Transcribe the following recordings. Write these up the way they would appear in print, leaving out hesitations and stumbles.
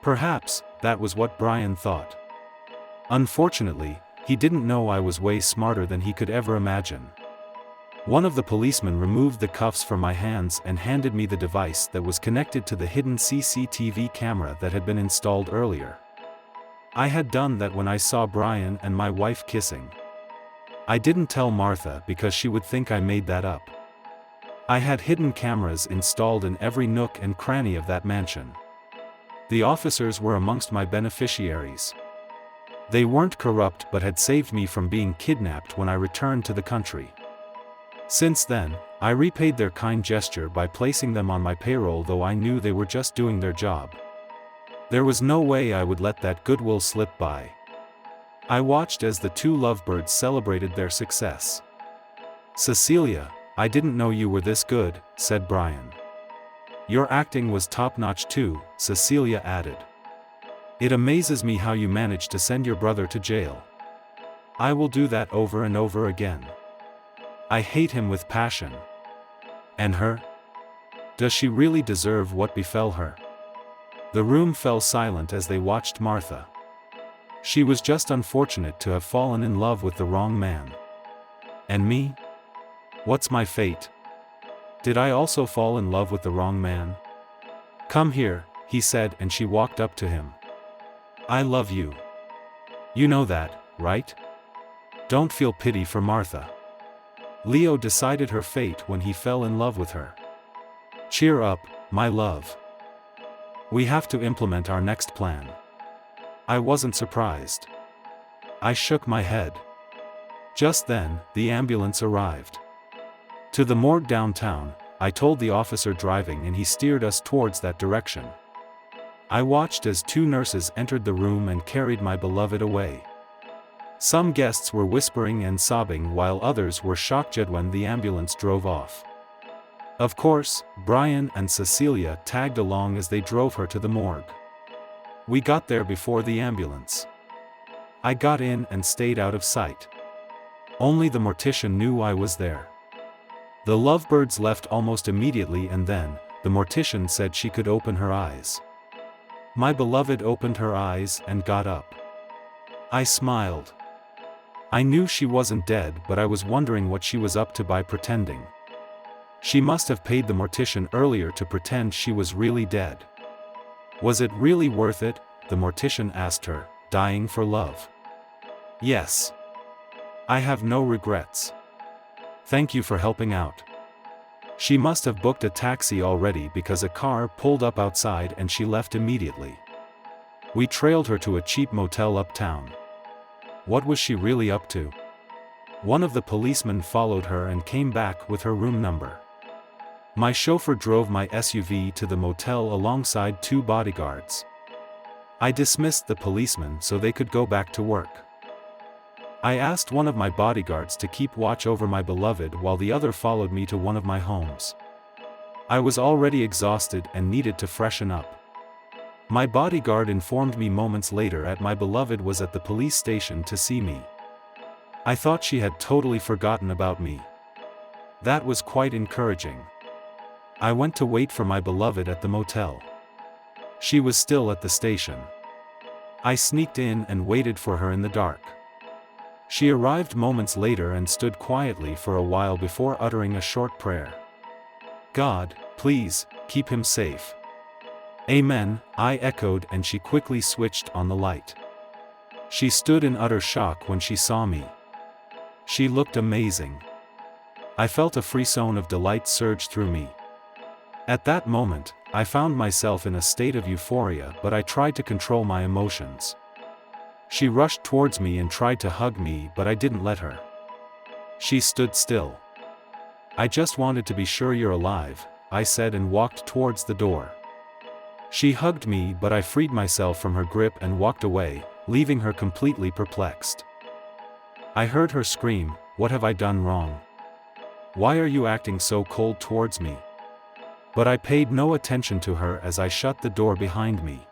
Perhaps, that was what Brian thought. Unfortunately, he didn't know I was way smarter than he could ever imagine. One of the policemen removed the cuffs from my hands and handed me the device that was connected to the hidden CCTV camera that had been installed earlier. I had done that when I saw Brian and my wife kissing. I didn't tell Martha because she would think I made that up. I had hidden cameras installed in every nook and cranny of that mansion. The officers were amongst my beneficiaries. They weren't corrupt but had saved me from being kidnapped when I returned to the country. Since then, I repaid their kind gesture by placing them on my payroll, though I knew they were just doing their job. There was no way I would let that goodwill slip by. I watched as the two lovebirds celebrated their success. "Cecilia, I didn't know you were this good," said Brian. "Your acting was top-notch too," Cecilia added. "It amazes me how you managed to send your brother to jail. I will do that over and over again. I hate him with passion. And her? Does she really deserve what befell her?" The room fell silent as they watched Martha. She was just unfortunate to have fallen in love with the wrong man. And me? What's my fate? Did I also fall in love with the wrong man? "Come here," he said, and she walked up to him. "I love you. You know that, right? Don't feel pity for Martha. Leo decided her fate when he fell in love with her. Cheer up, my love. We have to implement our next plan." I wasn't surprised. I shook my head. Just then, the ambulance arrived. "To the morgue downtown," I told the officer driving, and he steered us towards that direction. I watched as two nurses entered the room and carried my beloved away. Some guests were whispering and sobbing while others were shocked when the ambulance drove off. Of course, Brian and Cecilia tagged along as they drove her to the morgue. We got there before the ambulance. I got in and stayed out of sight. Only the mortician knew I was there. The lovebirds left almost immediately, and then, the mortician said she could open her eyes. My beloved opened her eyes and got up. I smiled. I knew she wasn't dead, but I was wondering what she was up to by pretending. She must have paid the mortician earlier to pretend she was really dead. Was it really worth it? The mortician asked her, dying for love. Yes. I have no regrets. Thank you for helping out. She must have booked a taxi already because a car pulled up outside and she left immediately. We trailed her to a cheap motel uptown. What was she really up to? One of the policemen followed her and came back with her room number. My chauffeur drove my SUV to the motel alongside two bodyguards. I dismissed the policemen so they could go back to work. I asked one of my bodyguards to keep watch over my beloved while the other followed me to one of my homes. I was already exhausted and needed to freshen up. My bodyguard informed me moments later that my beloved was at the police station to see me. I thought she had totally forgotten about me. That was quite encouraging. I went to wait for my beloved at the motel. She was still at the station. I sneaked in and waited for her in the dark. She arrived moments later and stood quietly for a while before uttering a short prayer. "God, please, keep him safe." "Amen," I echoed, and she quickly switched on the light. She stood in utter shock when she saw me. She looked amazing. I felt a frisson of delight surge through me. At that moment, I found myself in a state of euphoria, but I tried to control my emotions. She rushed towards me and tried to hug me, but I didn't let her. She stood still. "I just wanted to be sure you're alive," I said, and walked towards the door. She hugged me, but I freed myself from her grip and walked away, leaving her completely perplexed. I heard her scream, "What have I done wrong? Why are you acting so cold towards me?" But I paid no attention to her as I shut the door behind me.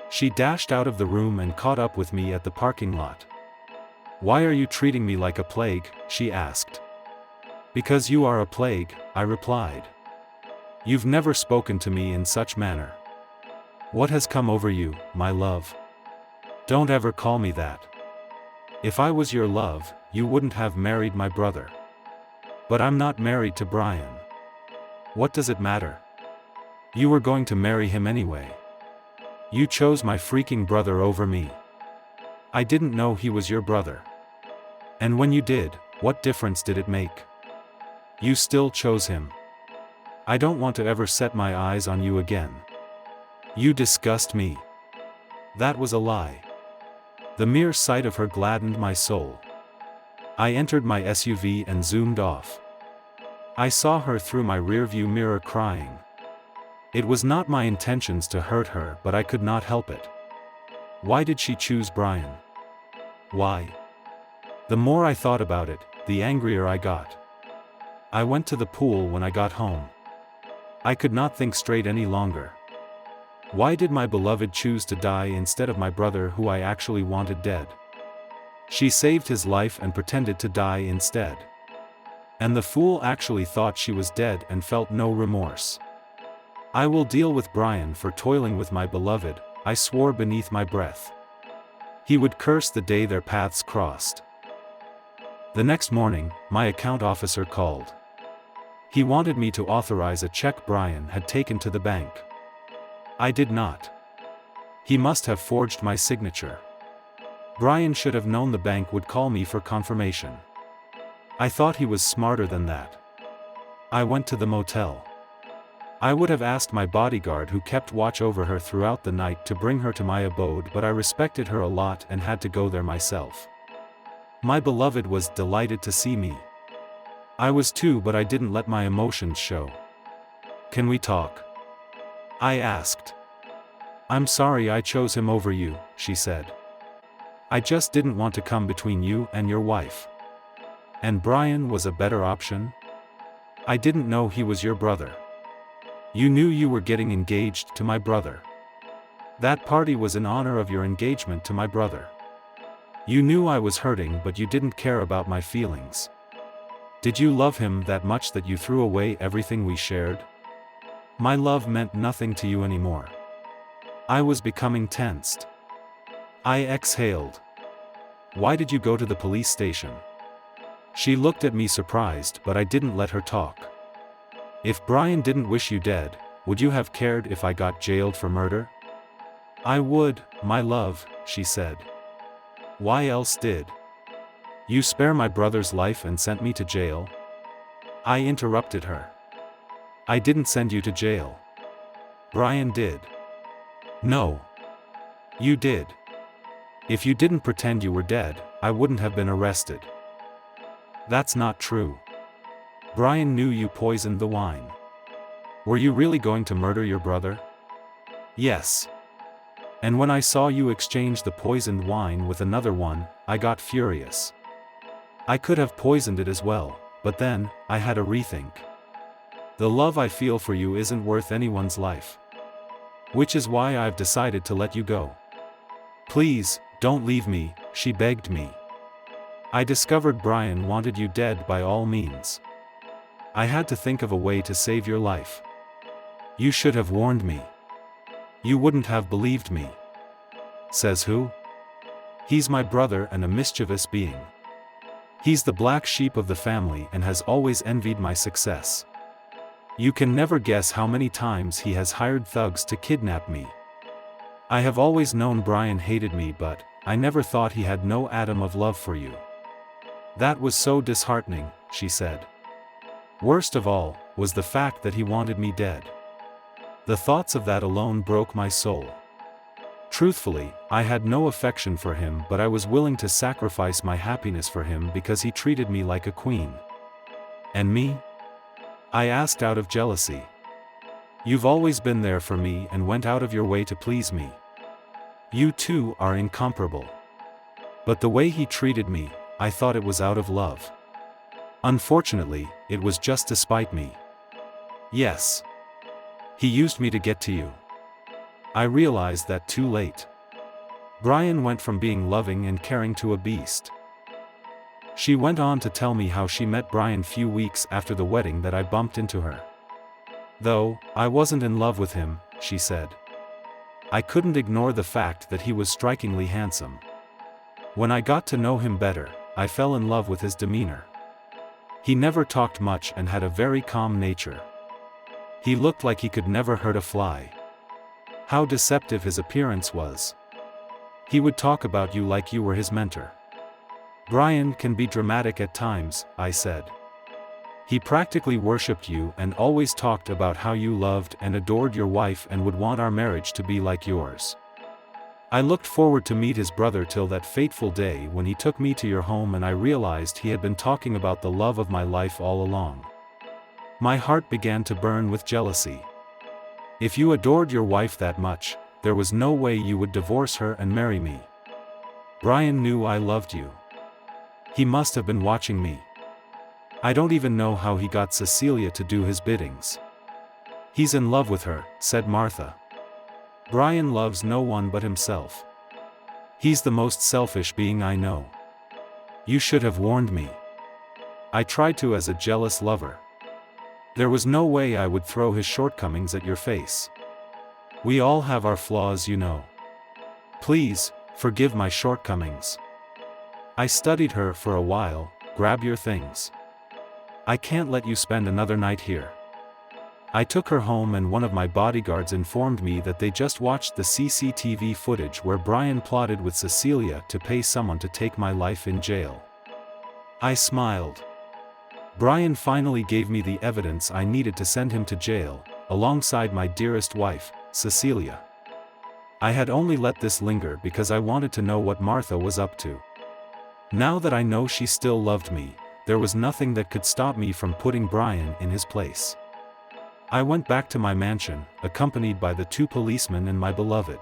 She dashed out of the room and caught up with me at the parking lot. "Why are you treating me like a plague?" she asked. "Because you are a plague," I replied. "You've never spoken to me in such manner. What has come over you, my love? Don't ever call me that. If I was your love, you wouldn't have married my brother. But I'm not married to Brian. What does it matter? You were going to marry him anyway. You chose my freaking brother over me. I didn't know he was your brother. And when you did, what difference did it make? You still chose him. I don't want to ever set my eyes on you again. You disgust me. That was a lie. The mere sight of her gladdened my soul. I entered my SUV and zoomed off. I saw her through my rearview mirror crying. It was not my intentions to hurt her, but I could not help it. Why did she choose Brian? Why? The more I thought about it, the angrier I got. I went to the pool when I got home. I could not think straight any longer. Why did my beloved choose to die instead of my brother who I actually wanted dead? She saved his life and pretended to die instead. And the fool actually thought she was dead and felt no remorse. I will deal with Brian for toiling with my beloved, I swore beneath my breath. He would curse the day their paths crossed. The next morning, my account officer called. He wanted me to authorize a check Brian had taken to the bank. I did not. He must have forged my signature. Brian should have known the bank would call me for confirmation. I thought he was smarter than that. I went to the motel. I would have asked my bodyguard who kept watch over her throughout the night to bring her to my abode, but I respected her a lot and had to go there myself. My beloved was delighted to see me. I was too, but I didn't let my emotions show. Can we talk? I asked. I'm sorry I chose him over you, she said. I just didn't want to come between you and your wife. And Brian was a better option? I didn't know he was your brother. You knew you were getting engaged to my brother. That party was in honor of your engagement to my brother. You knew I was hurting, but you didn't care about my feelings. Did you love him that much that you threw away everything we shared? My love meant nothing to you anymore. I was becoming tensed. I exhaled. Why did you go to the police station? She looked at me surprised, but I didn't let her talk. If Brian didn't wish you dead, would you have cared if I got jailed for murder? I would, my love, she said. Why else did you spare my brother's life and sent me to jail? I interrupted her. I didn't send you to jail. Brian did. No. You did. If you didn't pretend you were dead, I wouldn't have been arrested. That's not true. Brian knew you poisoned the wine. Were you really going to murder your brother? Yes. And when I saw you exchange the poisoned wine with another one, I got furious. I could have poisoned it as well, but then, I had a rethink. The love I feel for you isn't worth anyone's life. Which is why I've decided to let you go. Please, don't leave me, she begged me. I discovered Brian wanted you dead by all means. I had to think of a way to save your life. You should have warned me. You wouldn't have believed me. Says who? He's my brother and a mischievous being. He's the black sheep of the family and has always envied my success. You can never guess how many times he has hired thugs to kidnap me. I have always known Brian hated me, but I never thought he had no atom of love for you. That was so disheartening, she said. Worst of all, was the fact that he wanted me dead. The thoughts of that alone broke my soul. Truthfully, I had no affection for him, but I was willing to sacrifice my happiness for him because he treated me like a queen. And me? I asked out of jealousy. You've always been there for me and went out of your way to please me. You two are incomparable. But the way he treated me, I thought it was out of love. Unfortunately, it was just to spite me. Yes. He used me to get to you. I realized that too late. Brian went from being loving and caring to a beast. She went on to tell me how she met Brian few weeks after the wedding, that I bumped into her. Though, I wasn't in love with him, she said. I couldn't ignore the fact that he was strikingly handsome. When I got to know him better, I fell in love with his demeanor. He never talked much and had a very calm nature. He looked like he could never hurt a fly. How deceptive his appearance was. He would talk about you like you were his mentor. Brian can be dramatic at times, I said. He practically worshipped you and always talked about how you loved and adored your wife and would want our marriage to be like yours. I looked forward to meet his brother till that fateful day when he took me to your home and I realized he had been talking about the love of my life all along. My heart began to burn with jealousy. If you adored your wife that much, there was no way you would divorce her and marry me. Brian knew I loved you. He must have been watching me. I don't even know how he got Cecilia to do his biddings. He's in love with her, said Martha. Brian loves no one but himself. He's the most selfish being I know. You should have warned me. I tried to as a jealous lover. There was no way I would throw his shortcomings at your face. We all have our flaws, you know. Please, forgive my shortcomings. I studied her for a while. Grab your things. I can't let you spend another night here. I took her home and one of my bodyguards informed me that they just watched the CCTV footage where Brian plotted with Cecilia to pay someone to take my life in jail. I smiled. Brian finally gave me the evidence I needed to send him to jail, alongside my dearest wife, Cecilia. I had only let this linger because I wanted to know what Martha was up to. Now that I know she still loved me, there was nothing that could stop me from putting Brian in his place. I went back to my mansion, accompanied by the 2 policemen and my beloved.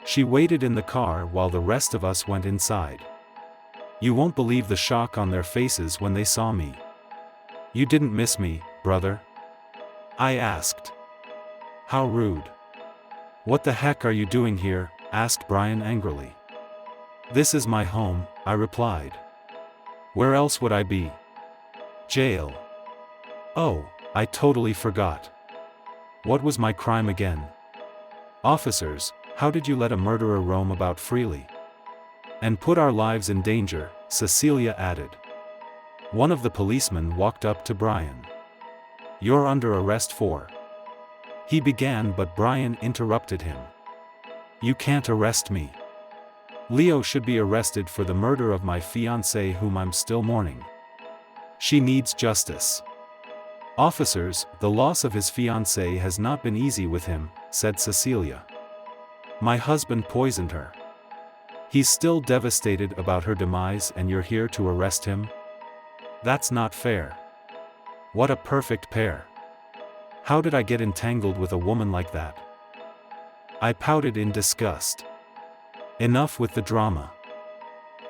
She waited in the car while the rest of us went inside. You won't believe the shock on their faces when they saw me. You didn't miss me, brother? I asked. How rude. What the heck are you doing here? Asked Brian angrily. This is my home, I replied. Where else would I be? Jail. Oh, I totally forgot. What was my crime again? Officers, how did you let a murderer roam about freely? And put our lives in danger, Cecilia added. One of the policemen walked up to Brian. You're under arrest for. He began but Brian interrupted him. You can't arrest me. Leo should be arrested for the murder of my fiancée whom I'm still mourning. She needs justice. Officers, the loss of his fiancée has not been easy with him, said Cecilia. My husband poisoned her. He's still devastated about her demise and you're here to arrest him? That's not fair. What a perfect pair. How did I get entangled with a woman like that? I pouted in disgust. Enough with the drama.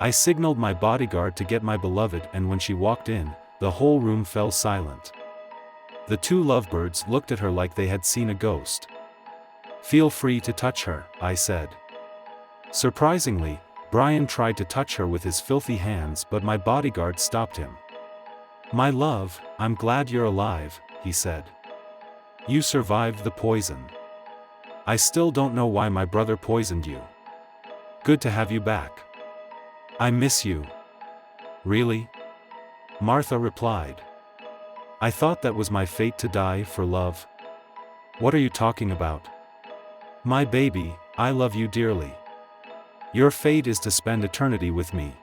I signaled my bodyguard to get my beloved and when she walked in, the whole room fell silent. The 2 lovebirds looked at her like they had seen a ghost. Feel free to touch her, I said. Surprisingly, Brian tried to touch her with his filthy hands but my bodyguard stopped him. My love, I'm glad you're alive, he said. You survived the poison. I still don't know why my brother poisoned you. Good to have you back. I miss you. Really? Martha replied. I thought that was my fate to die for love. What are you talking about? My baby, I love you dearly. Your fate is to spend eternity with me.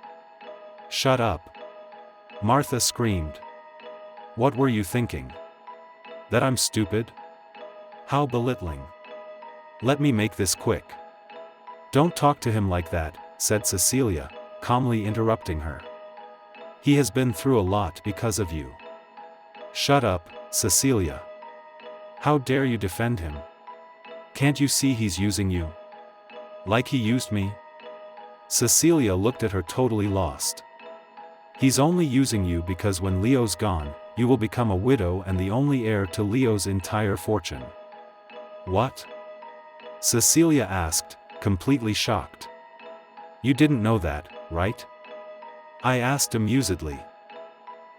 Shut up. Martha screamed. What were you thinking? That I'm stupid? How belittling. Let me make this quick. Don't talk to him like that, said Cecilia, calmly interrupting her. He has been through a lot because of you. Shut up, Cecilia. How dare you defend him? Can't you see he's using you? Like he used me? Cecilia looked at her totally lost. He's only using you because when Leo's gone, you will become a widow and the only heir to Leo's entire fortune. What? Cecilia asked, completely shocked. You didn't know that, right? I asked amusedly.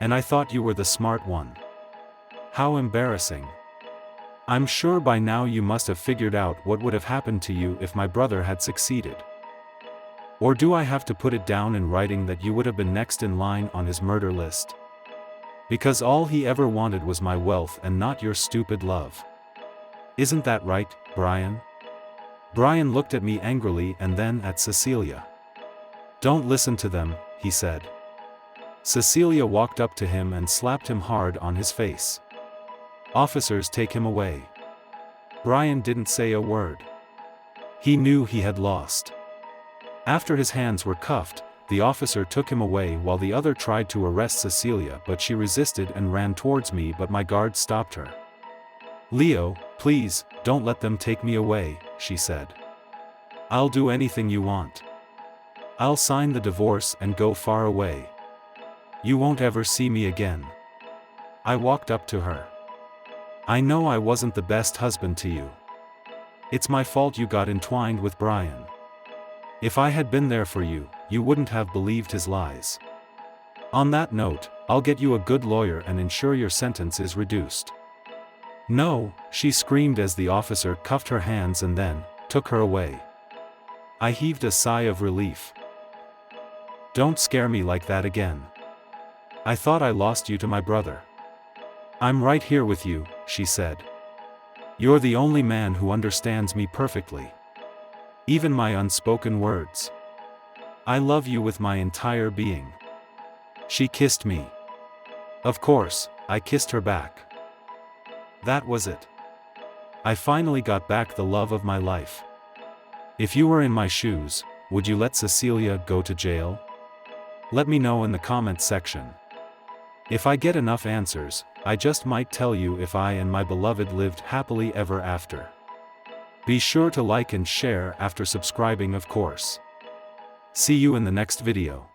And I thought you were the smart one. How embarrassing. I'm sure by now you must have figured out what would have happened to you if my brother had succeeded. Or do I have to put it down in writing that you would have been next in line on his murder list? Because all he ever wanted was my wealth and not your stupid love. Isn't that right, Brian? Brian looked at me angrily and then at Cecilia. Don't listen to them, he said. Cecilia walked up to him and slapped him hard on his face. Officers, take him away. Brian didn't say a word. He knew he had lost. After his hands were cuffed, the officer took him away while the other tried to arrest Cecilia, but she resisted and ran towards me, but my guard stopped her. Leo, please, don't let them take me away, she said. I'll do anything you want. I'll sign the divorce and go far away. You won't ever see me again. I walked up to her. I know I wasn't the best husband to you. It's my fault you got entwined with Brian. If I had been there for you, you wouldn't have believed his lies. On that note, I'll get you a good lawyer and ensure your sentence is reduced. No, she screamed as the officer cuffed her hands and then took her away. I heaved a sigh of relief. Don't scare me like that again. I thought I lost you to my brother. I'm right here with you, she said. You're the only man who understands me perfectly. Even my unspoken words. I love you with my entire being. She kissed me. Of course, I kissed her back. That was it. I finally got back the love of my life. If you were in my shoes, would you let Cecilia go to jail? Let me know in the comments section. If I get enough answers, I just might tell you if I and my beloved lived happily ever after. Be sure to like and share after subscribing, of course. See you in the next video.